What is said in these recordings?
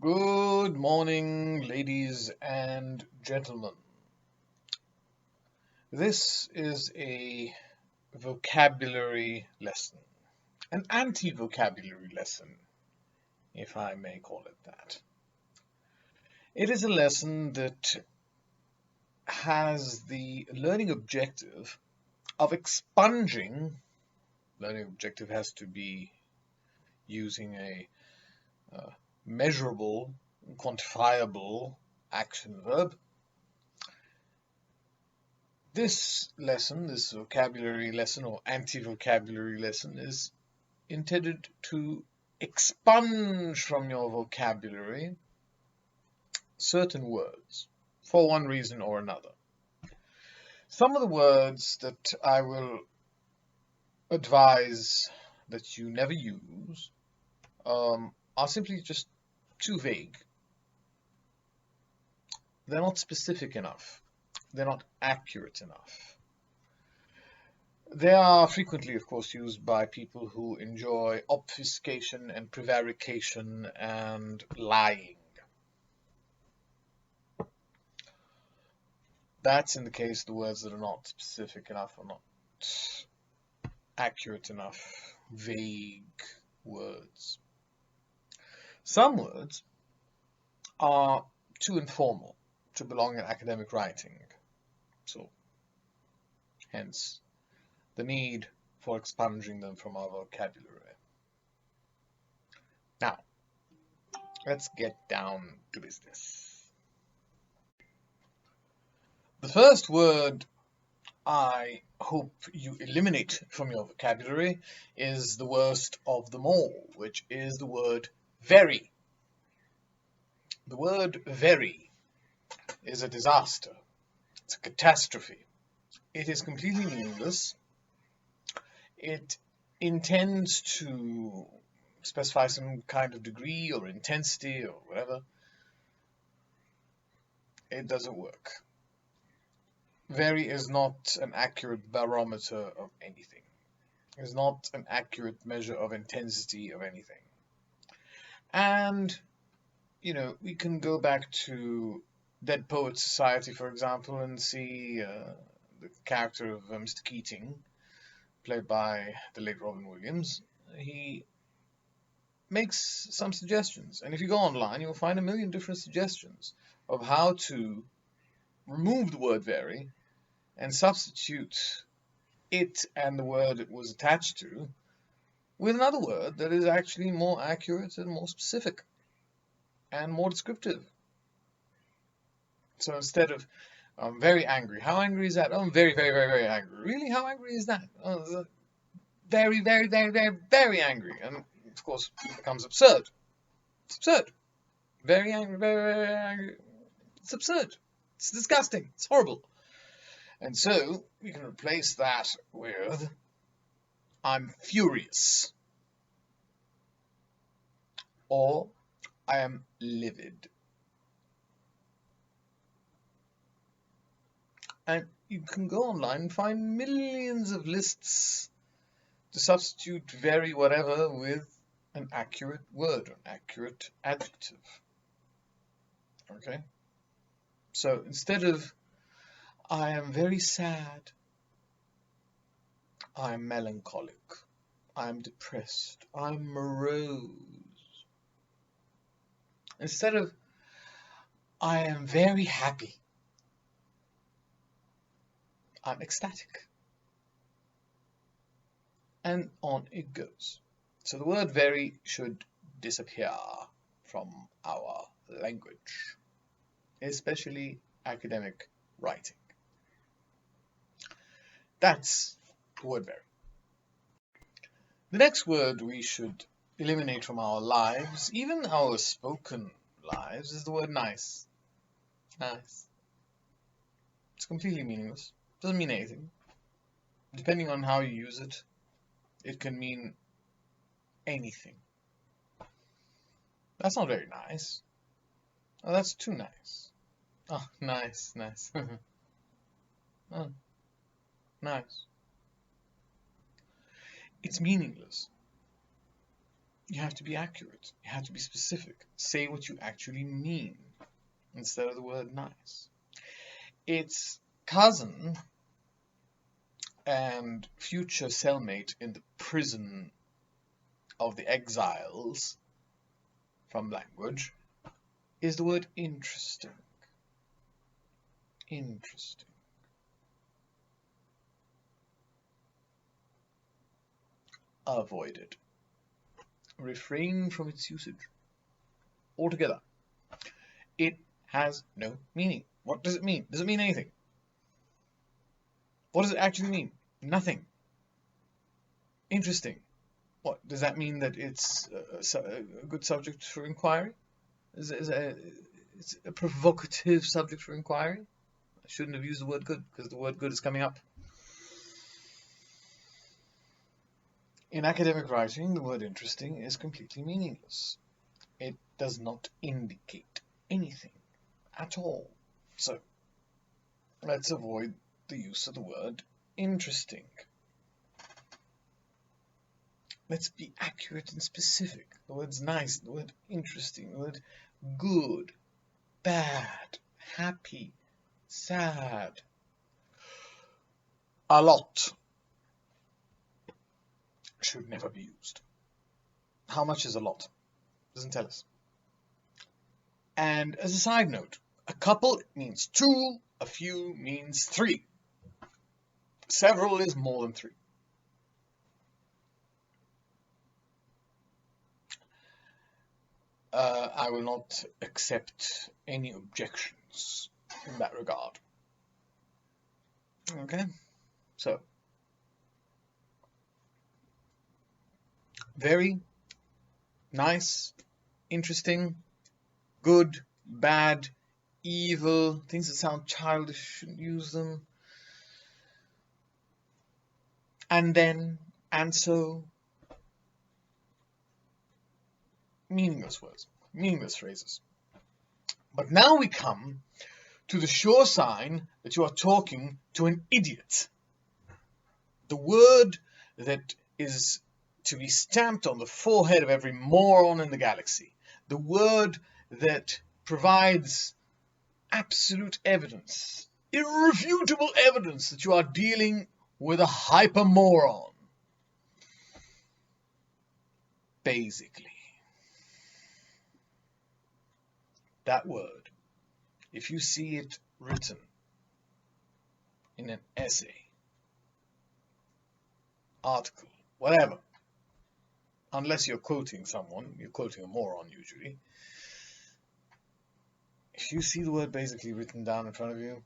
Good morning, ladies and gentlemen. This is a vocabulary lesson, an anti-vocabulary lesson, if I may call it that. It is a lesson that has the learning objective of expunging. Learning objective has to be using a measurable, quantifiable action verb. This lesson, this vocabulary lesson or anti-vocabulary lesson, is intended to expunge from your vocabulary certain words for one reason or another. Some of the words that I will advise that you never use are simply just too vague. They're not specific enough. They're not accurate enough. They are frequently, of course, used by people who enjoy obfuscation and prevarication and lying. That's in the case the words that are not specific enough or not accurate enough, vague words. Some words are too informal to belong in academic writing, so hence the need for expunging them from our vocabulary. Now, let's get down to business. The first word I hope you eliminate from your vocabulary is the worst of them all, which is the word very. The word very is a disaster. It's a catastrophe. It is completely meaningless. It intends to specify some kind of degree or intensity or whatever. It doesn't work. Very is not an accurate barometer of anything. It is not an accurate measure of intensity of anything. And, we can go back to Dead Poets Society, for example, and see the character of Mr. Keating, played by the late Robin Williams. He makes some suggestions, and if you go online, you'll find a million different suggestions of how to remove the word very and substitute it and the word it was attached to with another word that is actually more accurate and more specific and more descriptive. So instead of I'm very angry, how angry is that? Oh, I'm very, very, very, very angry. Really? How angry is that? Oh, very, very, very, very, very angry. And of course, it becomes absurd. It's absurd. Very angry, very, very angry. It's absurd. It's disgusting. It's horrible. And so we can replace that with I'm furious, or I am livid. And you can go online and find millions of lists to substitute very whatever with an accurate word, an accurate adjective. Okay? So instead of I am very sad, I am melancholic, I am depressed, I am morose. Instead of I am very happy, I'm ecstatic. And on it goes. So the word very should disappear from our language, especially academic writing. That's the word very. The next word we should eliminate from our lives, even our spoken lives, is the word nice. Nice. It's completely meaningless. Doesn't mean anything. Depending on how you use it, it can mean anything. That's not very nice. Oh, that's too nice. Oh, nice, nice. Oh, nice. It's meaningless. You have to be accurate. You have to be specific. Say what you actually mean instead of the word nice. Its cousin and future cellmate in the prison of the exiles from language is the word interesting. Interesting. Avoid it. Refrain from its usage altogether. It has no meaning. What does it mean? Does it mean anything? What does it actually mean? Nothing. Interesting. What does that mean? That it's a good subject for inquiry? Is it's a provocative subject for inquiry? I shouldn't have used the word good because the word good is coming up. In academic writing, the word interesting is completely meaningless. It does not indicate anything at all. So, let's avoid the use of the word interesting. Let's be accurate and specific. The word's nice, the word interesting, the word good, bad, happy, sad. A lot should never be used. How much is a lot? Doesn't tell us. And as a side note, a couple means two, a few means three. Several is more than three. I will not accept any objections in that regard. Okay, so very nice, interesting, good, bad, evil, things that sound childish, shouldn't use them. And then, and so, meaningless words, meaningless phrases. But now we come to the sure sign that you are talking to an idiot. The word that is to be stamped on the forehead of every moron in the galaxy. The word that provides absolute evidence, irrefutable evidence that you are dealing with a hypermoron. Basically. That word, if you see it written in an essay, article, whatever, unless you're quoting someone, you're quoting a moron usually, if you see the word basically written down in front of you,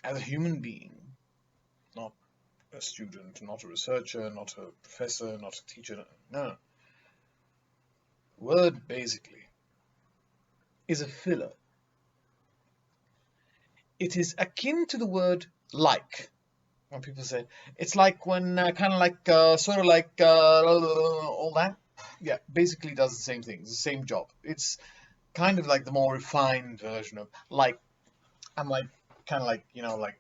as a human being, not a student, not a researcher, not a professor, not a teacher, no. Word basically is a filler. It is akin to the word like. When people say it's like when kind of like sort of like all that, yeah, basically does the same thing. It's the same job. It's kind of like the more refined version of like. I'm like kind of like like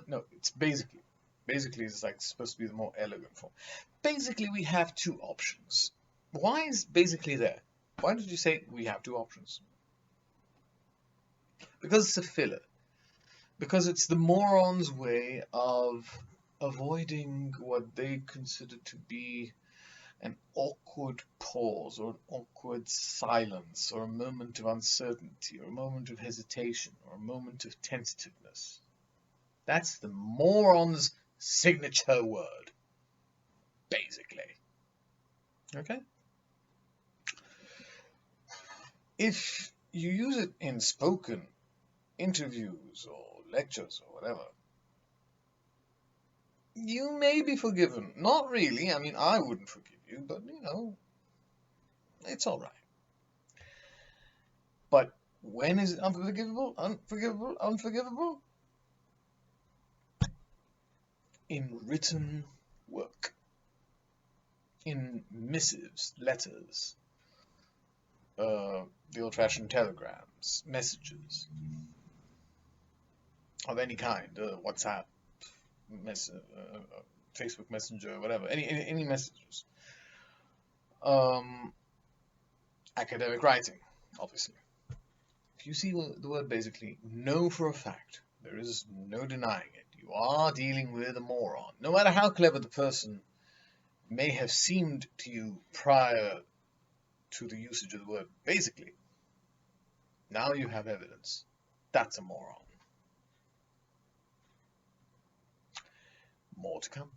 no. It's basically it's like supposed to be the more elegant form. Basically, we have two options. Why is basically there? Why did you say we have two options? Because it's a filler. Because it's the moron's way of avoiding what they consider to be an awkward pause or an awkward silence or a moment of uncertainty or a moment of hesitation or a moment of tentativeness. That's the moron's signature word, basically. Okay? If you use it in spoken interviews or lectures or whatever, you may be forgiven. Not really. I mean, I wouldn't forgive you, but it's all right. But when is it unforgivable? Unforgivable? Unforgivable? In written work, in missives, letters, the old-fashioned telegrams, messages of any kind, WhatsApp, Facebook Messenger, whatever, any messages. Academic writing, obviously. If you see the word basically, know for a fact, there is no denying it, you are dealing with a moron. No matter how clever the person may have seemed to you prior to the usage of the word basically, now you have evidence. That's a moron. More to come.